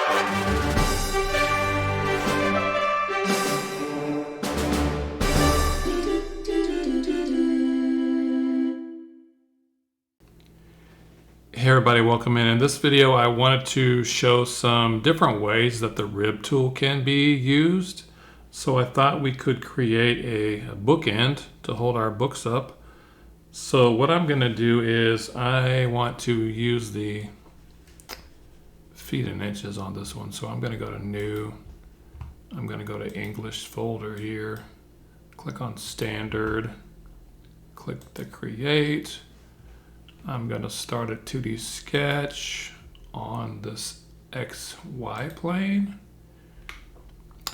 Hey everybody, welcome in. In this video I wanted to show some different ways that the rib tool can be used. So I thought we could create a bookend to hold our books up. So what I'm going to do is I want to use the feet and inches on this one. So I'm going to go to New. I'm going to go to English folder here. Click on Standard. Click the Create. I'm going to start a 2D sketch on this XY plane.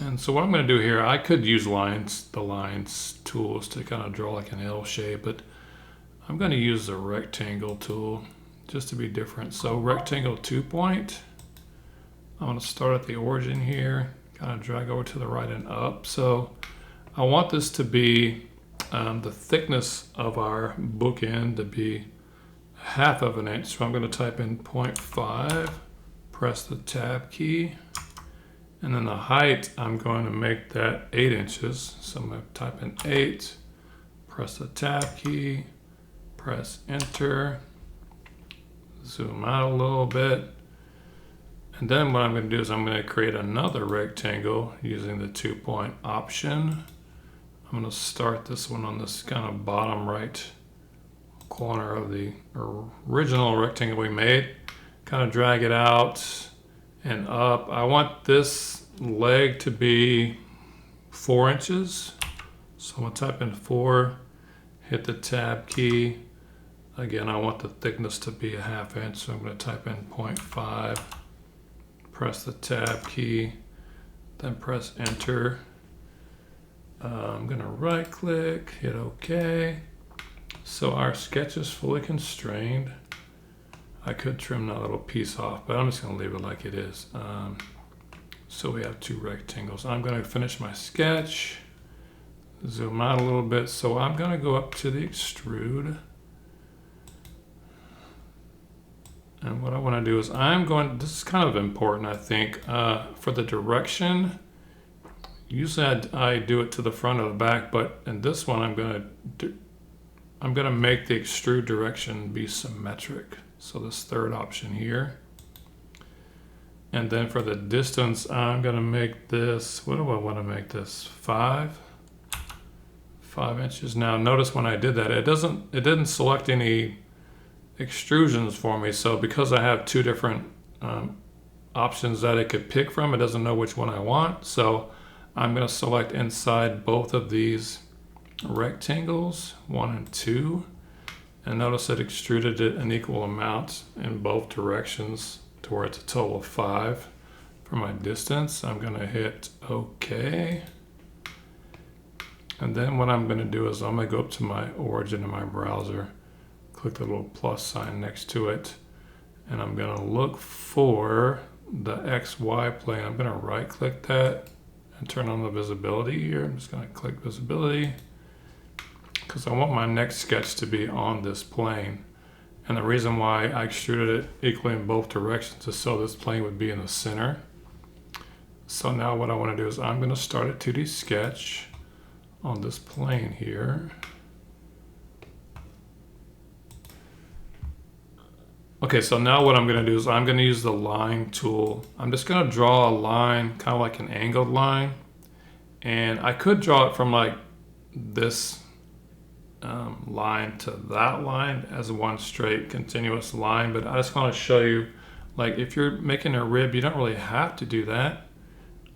And so what I'm going to do here, I could use the lines tools to kind of draw like an L shape, but I'm going to use the rectangle tool just to be different. So rectangle 2-point. I'm going to start at the origin here, kind of drag over to the right and up. So I want this to be the thickness of our bookend to be 1/2 of an inch. So I'm going to type in 0.5, press the tab key, and then the height I'm going to make that 8 inches. So I'm going to type in 8, press the tab key, press enter, zoom out a little bit, and then what I'm going to do is I'm going to create another rectangle using the 2-point option. I'm going to start this one on this kind of bottom right corner of the original rectangle we made, kind of drag it out and up. I want this leg to be 4 inches. So I'm going to type in 4, hit the tab key. Again, I want the thickness to be 1/2 inch, so I'm going to type in 0.5, press the tab key, then press enter. I'm going to right click, hit OK. So our sketch is fully constrained. I could trim that little piece off, but I'm just going to leave it like it is. So we have 2 rectangles. I'm going to finish my sketch, zoom out a little bit. So I'm going to go up to the extrude. And what I want to do is this is kind of important, I think, for the direction. Usually I do it to the front or the back, but in this one I'm going to make the extrude direction be symmetric. So this third option here. And then for the distance, I'm going to make this, what do I want to make this? 5 inches. Now notice when I did that, it didn't select any extrusions for me. So because I have 2 different options that it could pick from, it doesn't know which one I want. So I'm going to select inside both of these rectangles 1 and 2, and notice it extruded it an equal amount in both directions to where it's a total of 5 for my distance. I'm going to hit OK, and then what I'm going to do is I'm going to go up to my origin in my browser, click the little plus sign next to it, and I'm going to look for the XY plane. I'm going to right click that and turn on the visibility here. I'm just going to click visibility, because I want my next sketch to be on this plane. And the reason why I extruded it equally in both directions is so this plane would be in the center. So now what I want to do is I'm going to start a 2D sketch on this plane here. Okay, so now what I'm going to do is I'm going to use the line tool. I'm just going to draw a line, kind of like an angled line. And I could draw it from like this line to that line as one straight continuous line, but I just want to show you, like, if you're making a rib, you don't really have to do that.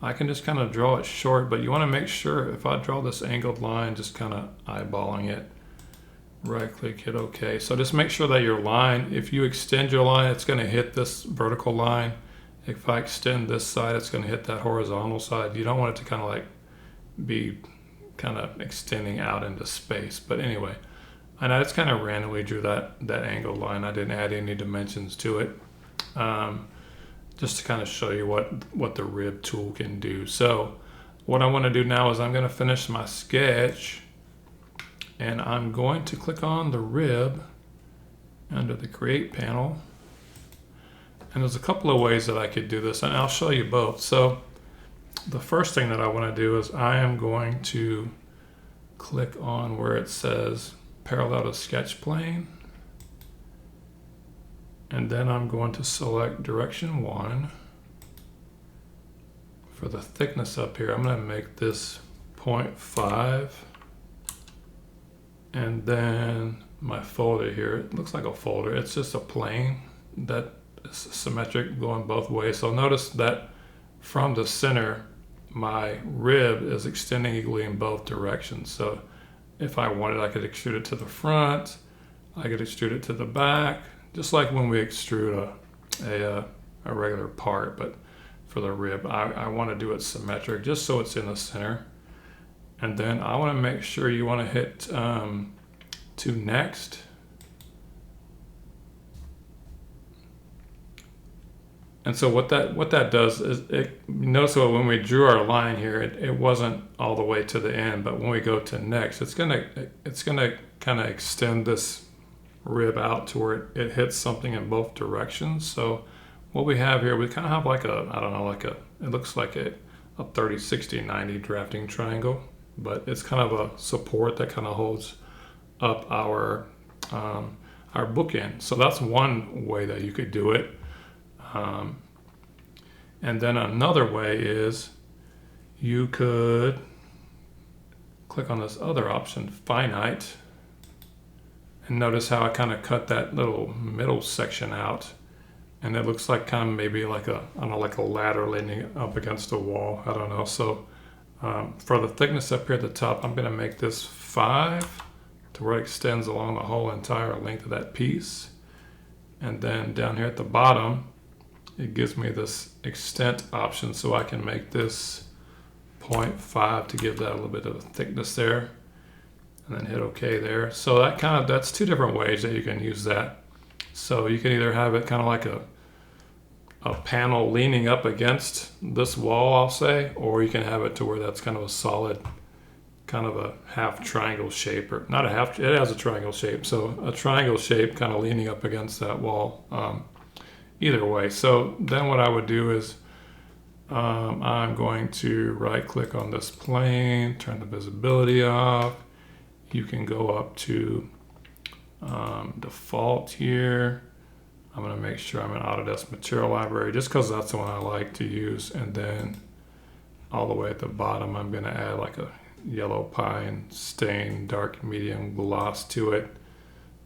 I can just kind of draw it short, but you want to make sure, if I draw this angled line, just kind of eyeballing it, right click, hit OK. So just make sure that your line, if you extend your line, it's going to hit this vertical line. If I extend this side, it's going to hit that horizontal side. You don't want it to kind of like be kind of extending out into space. But anyway, and I just kind of randomly drew that angled line. I didn't add any dimensions to it, just to kind of show you what the rib tool can do. So what I want to do now is I'm going to finish my sketch, and I'm going to click on the rib under the Create panel, And there's a couple of ways that I could do this, and I'll show you both. So the first thing that I want to do is I am going to click on where it says parallel to sketch plane. And then I'm going to select direction 1. For the thickness up here, I'm going to make this 0.5. And then my folder here, it looks like a folder. It's just a plane that is symmetric going both ways. So notice that from the center, my rib is extending equally in both directions. So if I wanted, I could extrude it to the front, I could extrude it to the back, just like when we extrude a regular part, but for the rib, I want to do it symmetric just so it's in the center. And then I want to make sure you want to hit to next. And so what that does is, notice that when we drew our line here, it wasn't all the way to the end, but when we go to next, it's gonna kind of extend this rib out to where it hits something in both directions. So what we have here, we kind of have like a, I don't know, it looks like a 30, 60, 90 drafting triangle, but it's kind of a support that kind of holds up our bookend. So that's one way that you could do it. And then another way is you could click on this other option, finite, and notice how I kind of cut that little middle section out, and it looks like kind of maybe like a, I don't know, like a ladder leaning up against a wall. I don't know. So for the thickness up here at the top, I'm going to make this 5 to where it extends along the whole entire length of that piece. And then down here at the bottom, it gives me this extent option, so I can make this 0.5 to give that a little bit of thickness there, and then hit OK there. So that's two different ways that you can use that. So you can either have it kind of like a panel leaning up against this wall, I'll say, or you can have it to where that's kind of a solid, kind of a half triangle shape, or not a half, it has a triangle shape. So a triangle shape kind of leaning up against that wall. Either way. So then what I would do is I'm going to right click on this plane, turn the visibility off. You can go up to default here. I'm going to make sure I'm in Autodesk Material Library just because that's the one I like to use. And then all the way at the bottom, I'm going to add like a yellow pine stain, dark medium gloss to it.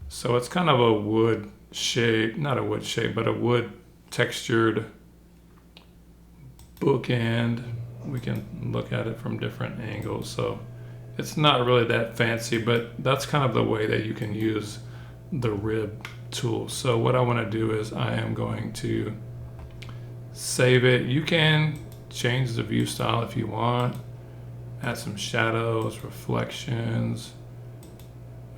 So it's kind of a wood shape, not a wood shape, but a wood textured bookend. We can look at it from different angles. So it's not really that fancy, but that's kind of the way that you can use the rib tool. So what I want to do is I am going to save it. You can change the view style if you want, add some shadows, reflections.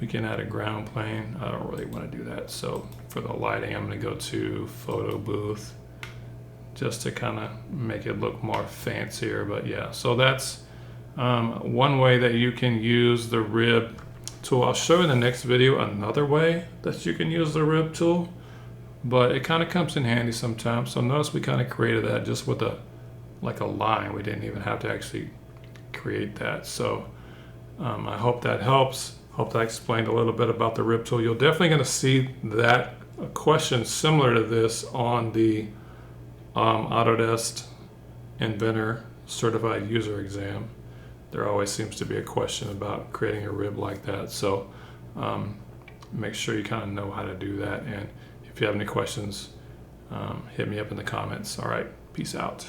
We can add a ground plane. I don't really want to do that. So for the lighting, I'm going to go to photo booth just to kind of make it look more fancier. But yeah, so that's one way that you can use the rib tool. I'll show you in the next video another way that you can use the rib tool, but it kind of comes in handy sometimes. So notice we kind of created that just with like a line. We didn't even have to actually create that. So I hope that helps. Hope that I explained a little bit about the rib tool. You're definitely going to see that a question similar to this on the Autodesk Inventor Certified User Exam. There always seems to be a question about creating a rib like that. So make sure you kind of know how to do that. And if you have any questions, hit me up in the comments. All right, peace out.